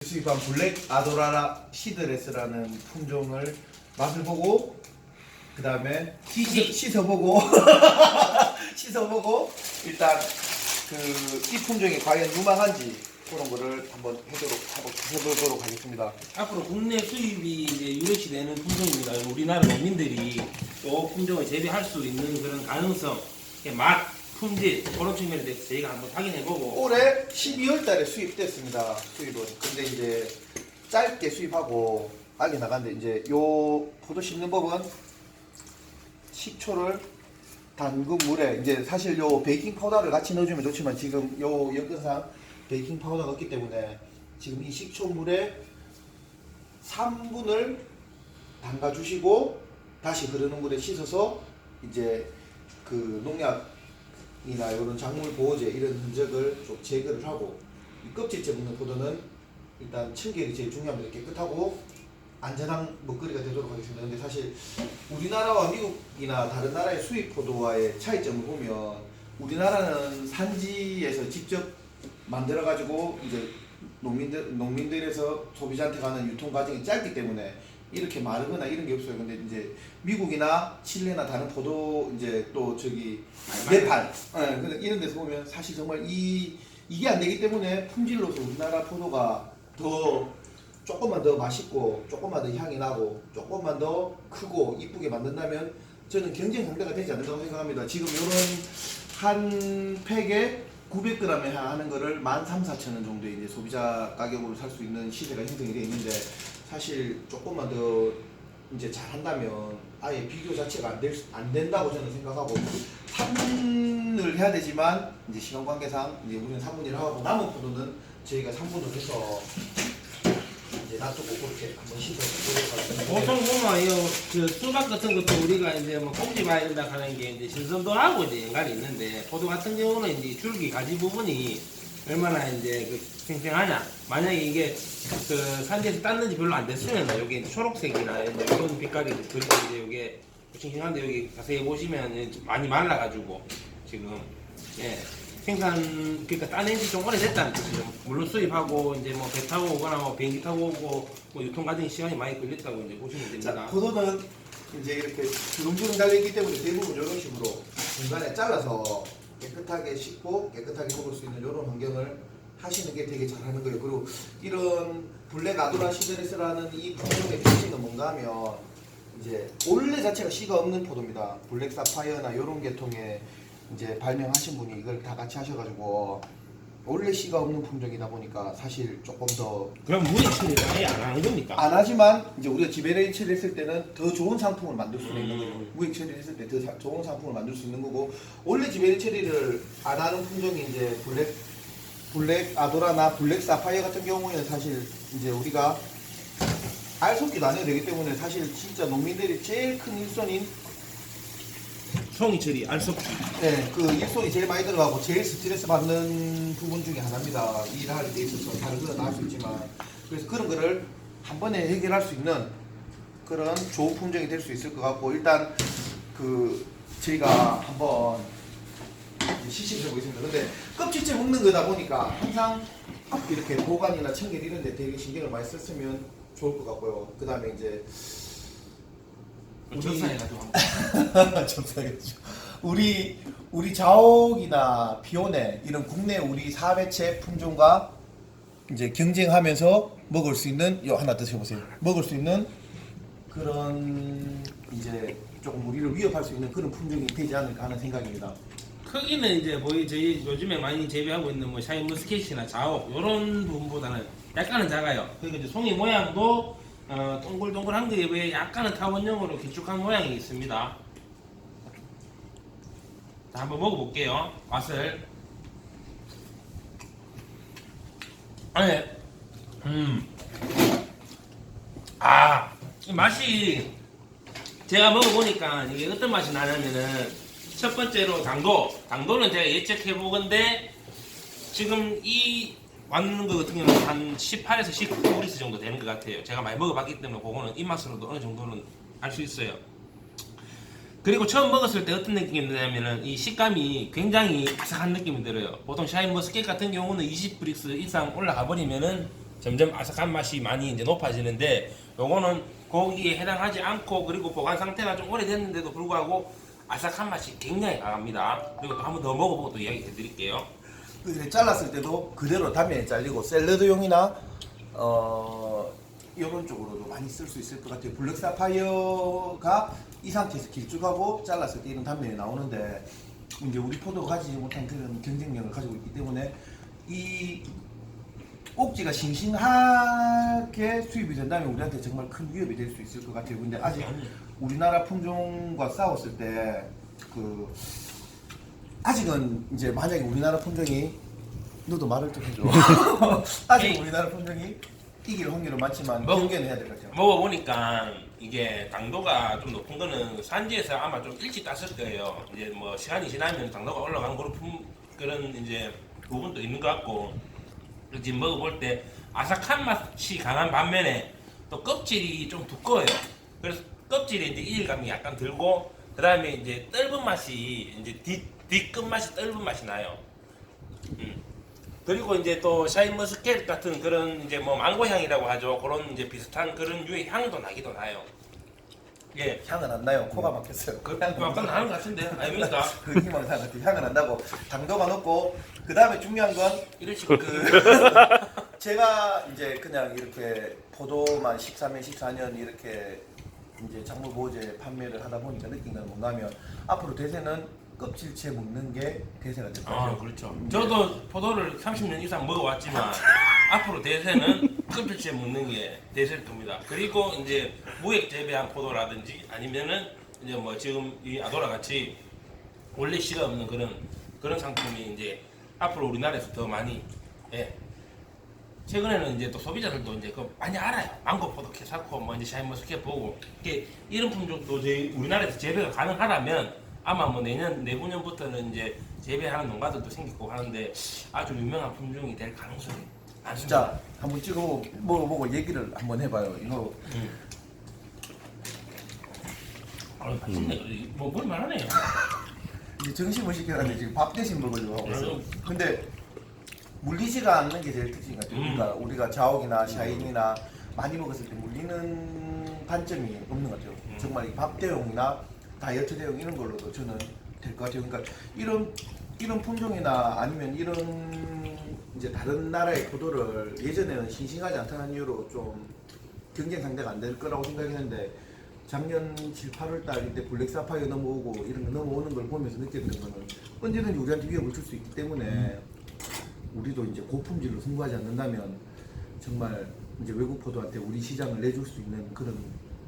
수입한 블랙 아도라라 시드레스라는 품종을 맛을 보고 그 다음에 씻어보고 씻어보고 일단 이 품종이 과연 유망한지 그런 거를 한번 해보도록 하겠습니다. 앞으로 국내 수입이 이제 유력시 되는 품종입니다. 우리나라 농민들이 이 품종을 재배할 수 있는 그런 가능성, 맛, 품질 그런 측면에 대해서 저희가 한번 확인해보고 올해 12월 달에 수입됐습니다. 수입은. 근데 이제 짧게 수입하고 알게 나갔는데 이제 요 포도 씹는 법은 식초를 담근 물에 이제 사실 요 베이킹 파우더를 같이 넣어주면 좋지만 지금 요 여건상 베이킹 파우더가 없기 때문에 지금 이 식초물에 3분을 담가 주시고 다시 흐르는 물에 씻어서 이제 그 농약이나 이런 작물 보호제 이런 흔적을 좀 제거를 하고 이 껍질째 먹는 포도는 일단 청결이 제일 중요합니다. 깨끗하고 안전한 먹거리가 되도록 하겠습니다. 근데 사실 우리나라와 미국이나 다른 나라의 수입 포도와의 차이점을 보면 우리나라는 산지에서 직접 만들어 가지고 이제 농민들에서 소비자한테 가는 유통 과정이 짧기 때문에 이렇게 마르거나 이런 게 없어요. 근데 이제 미국이나 칠레나 다른 포도 이제 또 저기 네팔 이런 데서 보면 사실 정말 이게 안 되기 때문에 품질로서 우리나라 포도가 더 조금만 더 맛있고 조금만 더 향이 나고 조금만 더 크고 이쁘게 만든다면 저는 경쟁 상대가 되지 않는다고 생각합니다. 지금 이런 한 팩에 900g에 하는 거를 13,000~14,000원 정도의 이제 소비자 가격으로 살 수 있는 시세가 형성이 되어 있는데 사실 조금만 더 이제 잘한다면 아예 비교 자체가 안 된다고 저는 생각하고 3분을 해야 되지만 이제 시간 관계상 이제 우리는 3분이라 하고 남은 포도는 저희가 3분을 해서 이제 놔두고 그렇게 한번 씻어보도록 하겠습니다. 보통 보면 그 수박 같은 것도 우리가 이제 뭐 꼭지 봐야 된다 하는 게 이제 신선도하고 이제 연관이 있는데 포도 같은 경우는 이제 줄기 가지 부분이 얼마나 이제 그 팽팽하냐. 만약에 이게 그 산지에서 땄는지 별로 안 됐으면 여기 초록색이나 이런 빛깔이 그리고 이제 이게 싱싱한데 여기 자세히 보시면 많이 말라가지고 지금 생산 그러니까 따낸 지 좀 오래됐다는 뜻이죠. 물론 수입하고 이제 뭐 배 타고 오거나 뭐 비행기 타고 오고 뭐 유통 과정 시간이 많이 걸렸다고 이제 보시면 됩니다. 자, 포도는 이제 이렇게 주름주름 달려있기 때문에 대부분 이런 식으로 중간에 잘라서 깨끗하게 씻고 깨끗하게 먹을 수 있는 이런 환경을 하시는 게 되게 잘하는 거예요. 그리고 이런 블랙 아도라 시드레스라는 이 품종의 특징은 뭔가 하면 이제 원래 자체가 씨가 없는 포도입니다. 블랙 사파이어나 이런 계통의 이제 발명하신 분이 이걸 다 같이 하셔가지고 원래 씨가 없는 품종이다 보니까 사실 조금 더 그럼 무액 처리를 아예 안 하는 겁니까? 안 하지만 이제 우리가 지배레인 처리를 했을 때는 더 좋은 상품을 만들 수는 있는 거죠. 무액 처리를 했을 때 더 좋은 상품을 만들 수 있는 거고 원래 지배레인 처리를 안 하는 품종이 이제 블랙 아도라나 블랙 사파이어 같은 경우에는 사실 이제 우리가 알 섞기도 안 해도 되기 때문에 사실 진짜 농민들이 제일 큰 일손인 송이 처리, 알속기. 네, 그 일손이 제일 많이 들어가고 제일 스트레스 받는 부분 중에 하나입니다. 일을 하게 돼 있어서 다른 거는 할 수 있지만 그래서 그런 거를 한 번에 해결할 수 있는 그런 좋은 품종이 될 수 있을 것 같고 일단 그 저희가 한번 시식해 보겠습니다. 근데 껍질째 먹는 거다 보니까 항상 이렇게 보관이나 청결 이런 데 되게 신경을 많이 썼으면 좋을 것 같고요. 그 다음에 이제 접사해가지고 접사겠죠. 우리 자옥이나 피오네 이런 국내 우리 사배채 품종과 이제 경쟁하면서 먹을 수 있는 요 하나 드셔보세요. 먹을 수 있는 그런 이제 조금 우리를 위협할 수 있는 그런 품종이 되지 않을까 하는 생각입니다. 크기는 이제 저희 요즘에 많이 재배하고 있는 뭐 샤인머스켓이나 자옥 이런 부분보다는 약간은 작아요. 그리고 이제 송이 모양도 동글동글한 거에 비해 약간은 타원형으로 길쭉한 모양이 있습니다. 자, 한번 먹어볼게요. 맛을. 이 맛이 제가 먹어보니까 이게 어떤 맛이 나냐면은 첫 번째로 당도는 제가 예측해보건데 지금 이 왔는 거 같은 경우는 한 18에서 19브리스 정도 되는 것 같아요. 제가 많이 먹어봤기 때문에 그거는 입맛으로도 어느 정도는 알 수 있어요. 그리고 처음 먹었을 때 어떤 느낌이 드냐면은 이 식감이 굉장히 바삭한 느낌이 들어요. 보통 샤인머스켓 같은 경우는 20브릭스 이상 올라가 버리면은 점점 아삭한 맛이 많이 이제 높아지는데 요거는 고기에 해당하지 않고 그리고 보관 상태가 좀 오래됐는데도 불구하고 아삭한 맛이 굉장히 강합니다. 그리고 또 한 번 더 먹어보고 또 이야기 해드릴게요. 이렇게 잘랐을 때도 그대로 단면에 잘리고 샐러드용이나 이런 쪽으로도 많이 쓸 수 있을 것 같아요. 블랙 사파이어가 이 상태에서 길쭉하고 잘랐을 때 이런 단면이 나오는데 이제 우리 포도가 가지지 못한 그런 경쟁력을 가지고 있기 때문에 이 꼭지가 싱싱하게 수입이 된다면 우리한테 정말 큰 위협이 될 수 있을 것 같아요. 근데 아직 우리나라 품종과 싸웠을 때 아직은 이제 만약에 우리나라 품종이 너도 말을 좀 해줘. 아직 우리나라 품종이 이길 확률은 많지만 경계는 해야 될 것 같아요. 먹어보니까 이게 당도가 좀 높은 거는 산지에서 아마 좀 일찍 땄을 거예요. 이제 뭐 시간이 지나면 당도가 올라간 그런 이제 부분도 있는 것 같고 지금 먹어볼 때 아삭한 맛이 강한 반면에 또 껍질이 좀 두꺼워요. 그래서 껍질에 이제 이질감이 약간 들고 그 다음에 이제 떫은 맛이 이제 뒤끝 맛이 떫은 맛이 나요. 그리고 이제 또 샤인머스켓 같은 그런 이제 뭐 망고 향이라고 하죠. 그런 이제 비슷한 그런 유의 향도 나기도 나요. 예. 향은 안 나요. 코가 막혔어요. 약간 나는 것 같은데 아닙니까? 그 희망상 같은 향은 안 나고 당도가 높고 그 다음에 중요한 건 이런 식으로 제가 이제 그냥 이렇게 포도만 13년, 14년 이렇게 이제 작물 보호제 판매를 하다 보니까 느낀 건 뭔가 하면 앞으로 대세는 껍질째 먹는 게 대세가 될 거예요. 그렇죠. 저도 포도를 30년 이상 먹어왔지만 앞으로 대세는 껍질째 먹는 게 대세일 겁니다. 그리고 이제 무액 재배한 포도라든지 아니면은 이제 뭐 지금 이 아도라 같이 원래 씨가 없는 그런 상품이 이제 앞으로 우리나라에서 더 많이 최근에는 이제 또 소비자들도 이제 그 많이 알아요. 망고 포도 캐사코 뭐 이제 샤인머스켓 보고 이런 품종도 저희 우리나라에서 재배가 가능하다면 아마 뭐 내후년부터는 이제 재배하는 농가들도 생기고 하는데 아주 유명한 품종이 될 가능성이 많습니다. 진짜 한번 찍어보고 먹어보고 얘기를 한번 해봐요. 이거 맛있네. 뭐 볼만하네요. 이제 점심을 시켜놨는데 지금 밥 대신 먹으려고 하고 있어요. 근데 물리지가 않는 게 제일 특징인 것 같아요. 그러니까 우리가 자옥이나 샤인이나 많이 먹었을 때 물리는 단점이 없는 것 같아요. 정말 이 밥 대용이나 다이어트 대용 이런 걸로도 저는 될 것 같아요. 그러니까 이런 품종이나 아니면 이런 이제 다른 나라의 포도를 예전에는 싱싱하지 않다는 이유로 좀 경쟁 상대가 안 될 거라고 생각했는데 작년 7, 8월 달인데 블랙 사파이어 넘어오고 이런 거 넘어오는 걸 보면서 느꼈던 거는 언제든지 우리한테 위협을 줄 수 있기 때문에 우리도 이제 고품질로 승부하지 않는다면 정말 이제 외국 포도한테 우리 시장을 내줄 수 있는 그런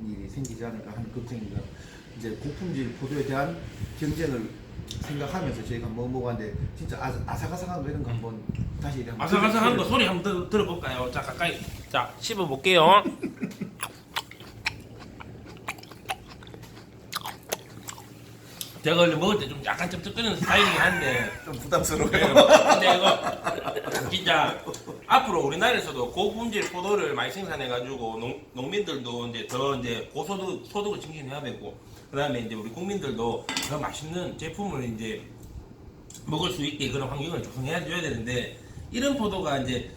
일이 생기지 않을까 하는 걱정입니다. 이제 고품질 포도에 대한 경쟁을 생각하면서 저희가 한번 먹어봤는데 진짜 아삭아삭한 거 이런 거 한번 다시 한번 아삭아삭한 거 소리 한번 들어볼까요? 자 가까이 자 씹어볼게요. 제가 원래 먹을 때 좀 약간 쩝쩝거리는 스타일이긴 한데 좀 부담스러워요. 근데 이거 진짜 앞으로 우리나라에서도 고품질 포도를 많이 생산해가지고 농민들도 이제 더 이제 소득을 증진해야 되고 그다음에 이제 우리 국민들도 더 맛있는 제품을 이제 먹을 수 있게 그런 환경을 조성해야 줘야 되는데 이런 포도가 이제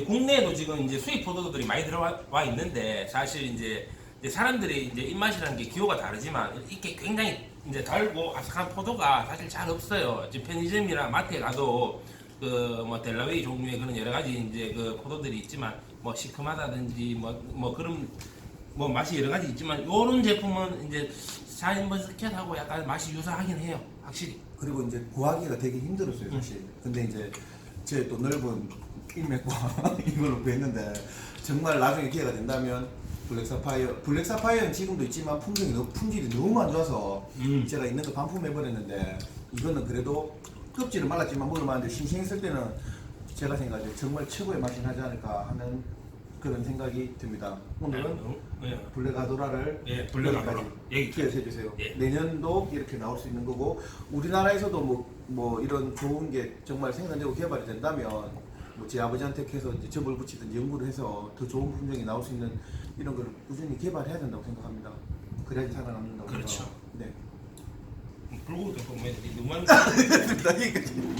국내에도 지금 이제 수입 포도들이 많이 들어와 있는데 사실 이제 사람들이 이제 입맛이라는 게 기호가 다르지만 이게 굉장히 이제 달고 아삭한 포도가 사실 잘 없어요. 지금 편의점이나 마트에 가도 그 뭐 델라웨이 종류의 그런 여러 가지 이제 그 포도들이 있지만 뭐 시큼하다든지 뭐 그런 뭐 맛이 여러 가지 있지만 요런 제품은 이제 샤인머스켓하고 약간 맛이 유사하긴 해요. 확실히. 그리고 이제 구하기가 되게 힘들었어요 사실. 근데 이제 제 또 넓은 인맥과 이걸로 뵀는데 정말 나중에 기회가 된다면 블랙 사파이어는 지금도 있지만 품질이 너무 안 좋아서 제가 있는 거 반품해버렸는데 이거는 그래도 껍질은 말랐지만 먹을만한데 싱싱했을 때는 제가 생각할 때 정말 최고의 맛이 나지 않을까 하는 그런 생각이 듭니다. 오늘은 블랙 아도라를 블랙 아도라 기회해 주세요. 예. 내년도 이렇게 나올 수 있는 거고 우리나라에서도 뭐 이런 좋은 게 정말 생산되고 개발이 된다면 뭐 제 아버지한테 해서 이제 접을 붙이든지 연구를 해서 더 좋은 품종이 나올 수 있는 이런 걸 꾸준히 개발해야 된다고 생각합니다. 그래야지 살아남는다고 그렇죠. 생각합니다. 네. 불고기 볶음면 너무 됐습니다. 여기까지.